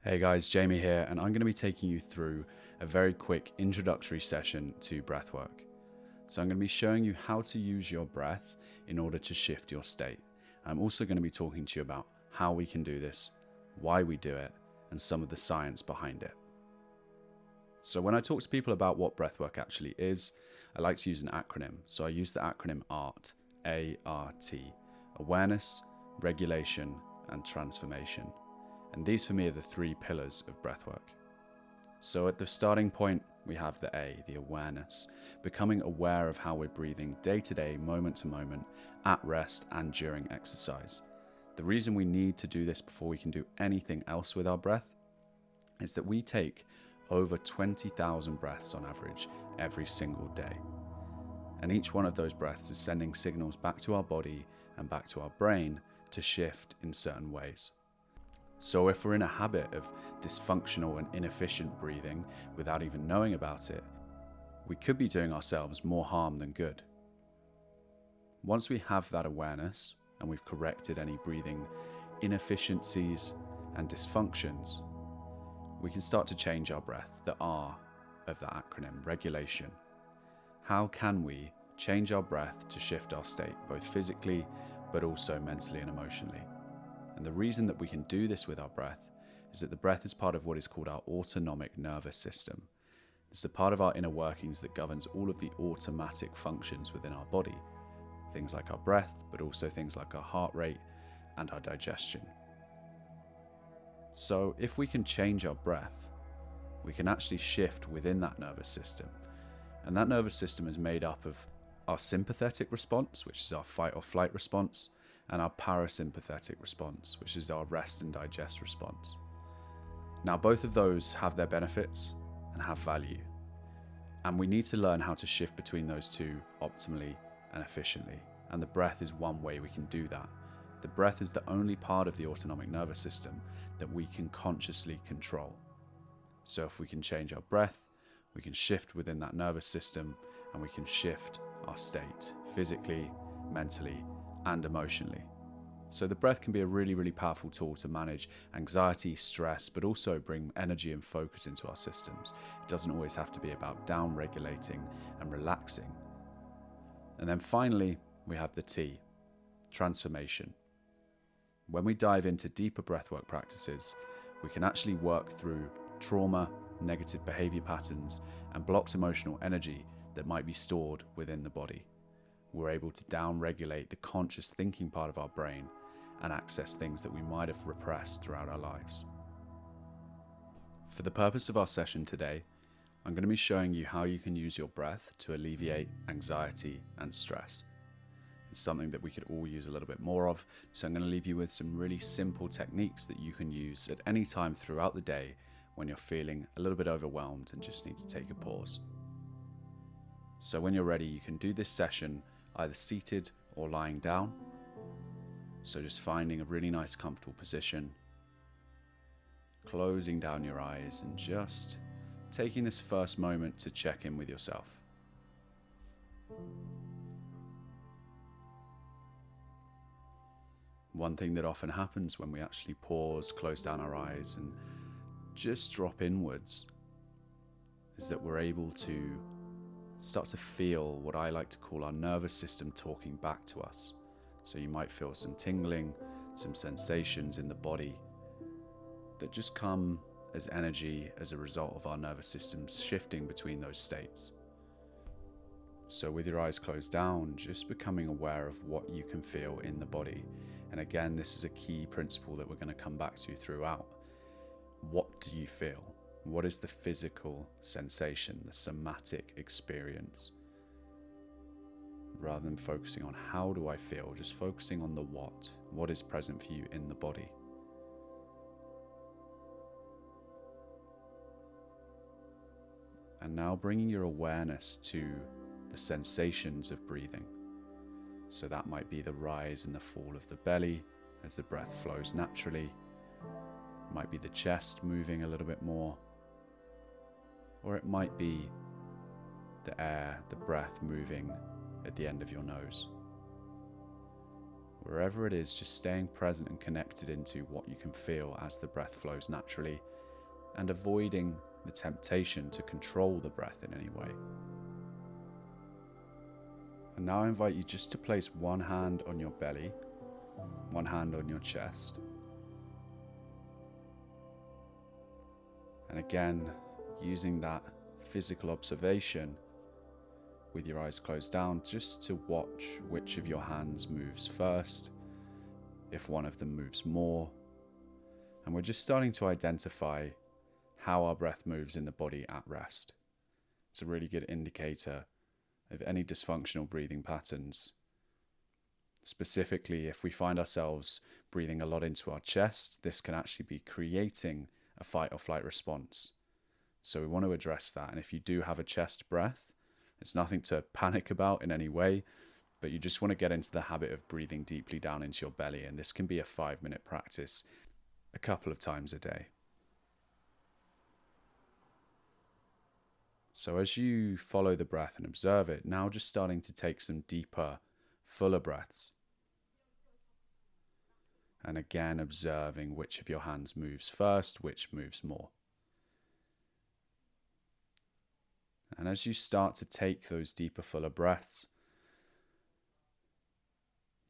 Hey guys, Jamie here, and I'm going to be taking you through a very quick introductory session to breathwork. So I'm going to be showing you how to use your breath in order to shift your state. I'm also going to be talking to you about how we can do this, why we do it, and some of the science behind it. So when I talk to people about what breathwork actually is, I like to use an acronym. So I use the acronym ART, A-R-T, awareness, regulation, and transformation. And these for me are the three pillars of breathwork. So at the starting point, we have the A, the awareness, becoming aware of how we're breathing day to day, moment to moment, at rest and during exercise. The reason we need to do this before we can do anything else with our breath is that we take over 20,000 breaths on average every single day. And each one of those breaths is sending signals back to our body and back to our brain to shift in certain ways. So if we're in a habit of dysfunctional and inefficient breathing without even knowing about it, we could be doing ourselves more harm than good. Once we have that awareness and we've corrected any breathing inefficiencies and dysfunctions, we can start to change our breath, the R of that acronym, regulation. How can we change our breath to shift our state, both physically but also mentally and emotionally? And the reason that we can do this with our breath is that the breath is part of what is called our autonomic nervous system. It's the part of our inner workings that governs all of the automatic functions within our body. Things like our breath, but also things like our heart rate and our digestion. So if we can change our breath, we can actually shift within that nervous system. And that nervous system is made up of our sympathetic response, which is our fight or flight response, and our parasympathetic response, which is our rest and digest response. Now, both of those have their benefits and have value, and we need to learn how to shift between those two optimally and efficiently, and the breath is one way we can do that. The breath is the only part of the autonomic nervous system that we can consciously control. So if we can change our breath, we can shift within that nervous system, and we can shift our state physically, mentally, and emotionally. So the breath can be a really, really powerful tool to manage anxiety, stress, but also bring energy and focus into our systems. It doesn't always have to be about down-regulating and relaxing. And then finally, we have the T, transformation. When we dive into deeper breathwork practices, we can actually work through trauma, negative behavior patterns, and blocked emotional energy that might be stored within the body. We're able to down-regulate the conscious thinking part of our brain and access things that we might have repressed throughout our lives. For the purpose of our session today, I'm going to be showing you how you can use your breath to alleviate anxiety and stress. It's something that we could all use a little bit more of, so I'm going to leave you with some really simple techniques that you can use at any time throughout the day when you're feeling a little bit overwhelmed and just need to take a pause. So when you're ready, you can do this session either seated or lying down. So just finding a really nice comfortable position, closing down your eyes and just taking this first moment to check in with yourself. One thing that often happens when we actually pause, close down our eyes and just drop inwards is that we're able to start to feel what I like to call our nervous system talking back to us. So you might feel some tingling, some sensations in the body that just come as energy as a result of our nervous system shifting between those states. So with your eyes closed down, just becoming aware of what you can feel in the body. And again, this is a key principle that we're going to come back to throughout. What do you feel? What is the physical sensation, the somatic experience? Rather than focusing on how do I feel, just focusing on the what is present for you in the body. And now bringing your awareness to the sensations of breathing. So that might be the rise and the fall of the belly as the breath flows naturally. It might be the chest moving a little bit more. Or it might be the air, the breath moving at the end of your nose. Wherever it is, just staying present and connected into what you can feel as the breath flows naturally, and avoiding the temptation to control the breath in any way. And now I invite you just to place one hand on your belly, one hand on your chest. And again, using that physical observation with your eyes closed down, just to watch which of your hands moves first, if one of them moves more. And we're just starting to identify how our breath moves in the body at rest. It's a really good indicator of any dysfunctional breathing patterns. Specifically, if we find ourselves breathing a lot into our chest, this can actually be creating a fight or flight response. So we want to address that. And if you do have a chest breath, it's nothing to panic about in any way, but you just want to get into the habit of breathing deeply down into your belly. And this can be a 5-minute practice a couple of times a day. So as you follow the breath and observe it, now just starting to take some deeper, fuller breaths. And again, observing which of your hands moves first, which moves more. And as you start to take those deeper, fuller breaths,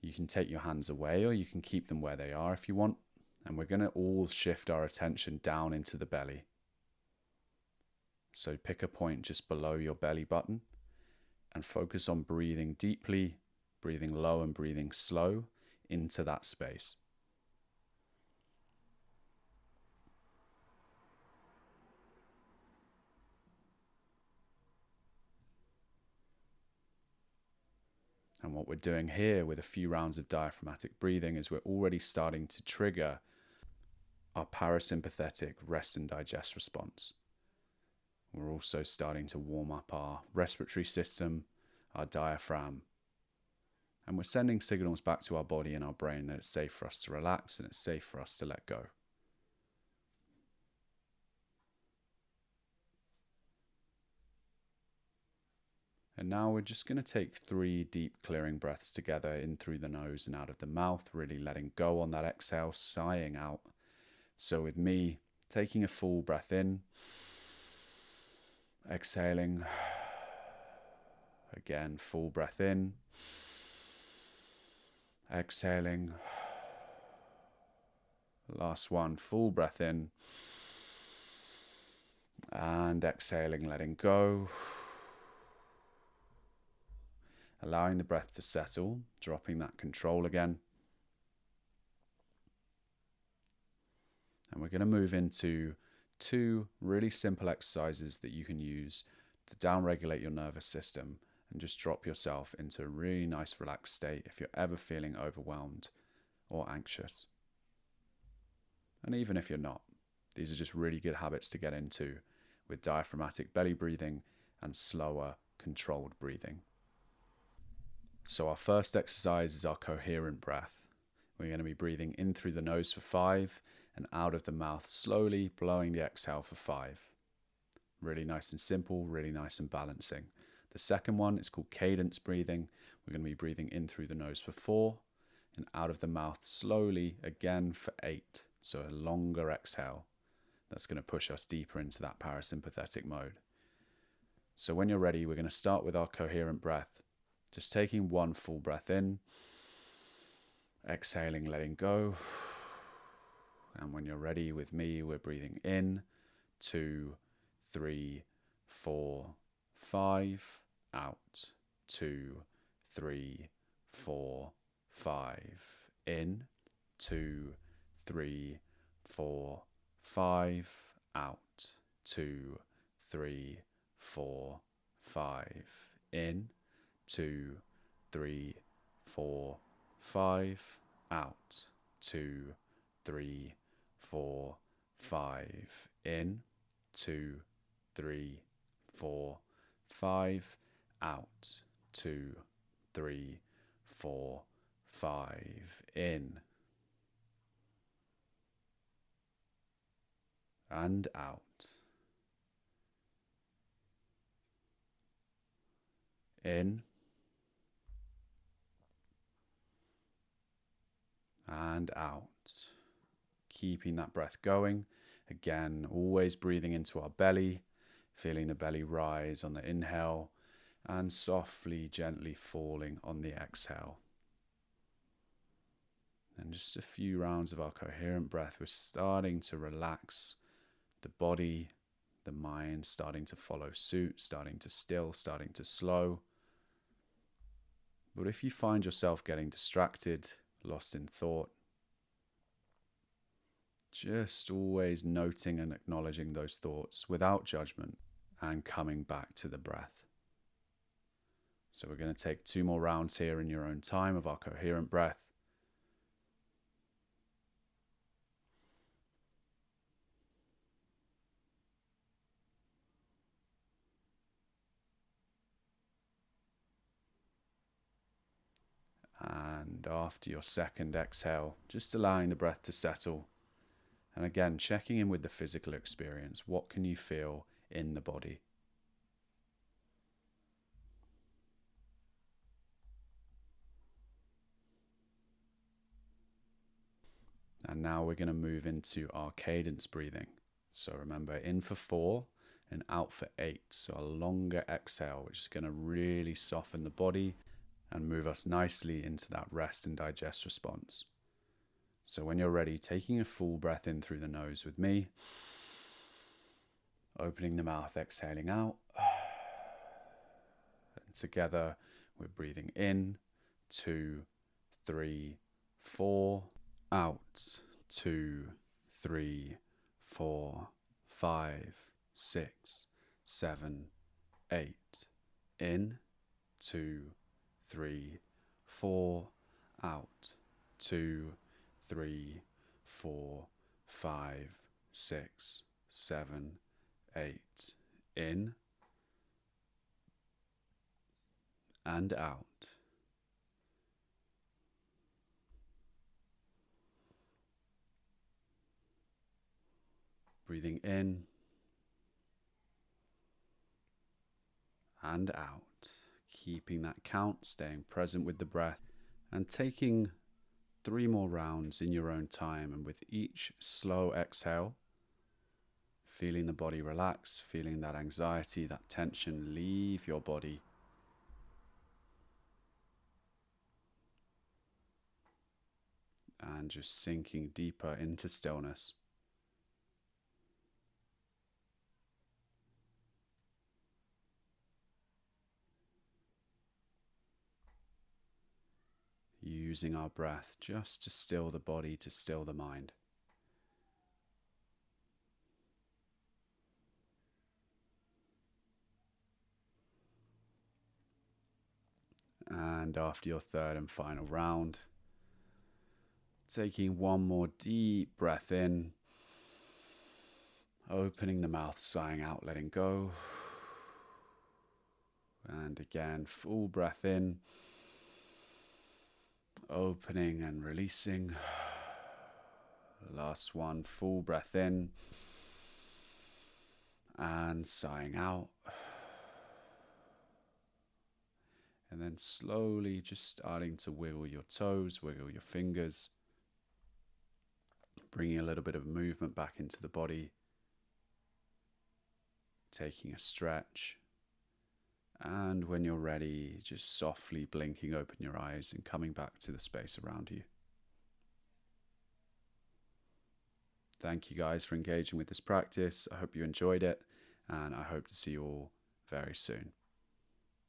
you can take your hands away or you can keep them where they are if you want. And we're going to all shift our attention down into the belly. So pick a point just below your belly button and focus on breathing deeply, breathing low and breathing slow into that space. And what we're doing here with a few rounds of diaphragmatic breathing is we're already starting to trigger our parasympathetic rest and digest response. We're also starting to warm up our respiratory system, our diaphragm, and we're sending signals back to our body and our brain that it's safe for us to relax and it's safe for us to let go. And now we're just going to take 3 deep clearing breaths together, in through the nose and out of the mouth, really letting go on that exhale, sighing out. So with me, taking a full breath in, exhaling, again, full breath in, exhaling, last one, full breath in, and exhaling, letting go. Allowing the breath to settle, dropping that control again. And we're going to move into 2 really simple exercises that you can use to downregulate your nervous system and just drop yourself into a really nice relaxed state if you're ever feeling overwhelmed or anxious. And even if you're not, these are just really good habits to get into with diaphragmatic belly breathing and slower, controlled breathing. So our first exercise is our coherent breath. We're going to be breathing in through the nose for 5 and out of the mouth slowly, blowing the exhale for 5. Really nice and simple, really nice and balancing. The second one is called cadence breathing. We're going to be breathing in through the nose for 4 and out of the mouth slowly again for 8. So a longer exhale. That's going to push us deeper into that parasympathetic mode. So when you're ready, we're going to start with our coherent breath. Just taking 1 full breath in, exhaling, letting go. And when you're ready with me, we're breathing in, 2, 3, 4, 5, out, 2, 3, 4, 5, in, 2, 3, 4, 5, out, 2, 3, 4, 5, in, 2, 3, 4, 5, out, 2, 3, 4, 5, in, 2, 3, 4, 5, out, 2, 3, 4, 5, in, and out, in, and out. Keeping that breath going. Again, always breathing into our belly, feeling the belly rise on the inhale and softly, gently falling on the exhale. And just a few rounds of our coherent breath, we're starting to relax the body, the mind, starting to follow suit, starting to still, starting to slow. But if you find yourself getting distracted, lost in thought, just always noting and acknowledging those thoughts without judgment and coming back to the breath. So we're going to take 2 more rounds here in your own time of our coherent breath. And after your second exhale, just allowing the breath to settle. And again, checking in with the physical experience. What can you feel in the body? And now we're going to move into our cadence breathing. So remember, in for 4 and out for 8. So a longer exhale, which is going to really soften the body and move us nicely into that rest and digest response. So when you're ready, taking a full breath in through the nose with me, opening the mouth, exhaling out. And together we're breathing in, 2, 3, 4, out, 2, 3, 4, 5, 6, 7, 8, in, 2, 3, 4, out, 2, 3, 4, 5, 6, 7, 8, in and out. Breathing in and out, keeping that count, staying present with the breath, and taking 3 more rounds in your own time. And with each slow exhale, feeling the body relax, feeling that anxiety, that tension leave your body. And just sinking deeper into stillness. Using our breath just to still the body, to still the mind. And after your third and final round, taking 1 more deep breath in, opening the mouth, sighing out, letting go. And again, full breath in, opening and releasing. Last one, full breath in and sighing out. And then slowly just starting to wiggle your toes, wiggle your fingers, bringing a little bit of movement back into the body, taking a stretch. And when you're ready, just softly blinking open your eyes and coming back to the space around you. Thank you guys for engaging with this practice. I hope you enjoyed it, and I hope to see you all very soon.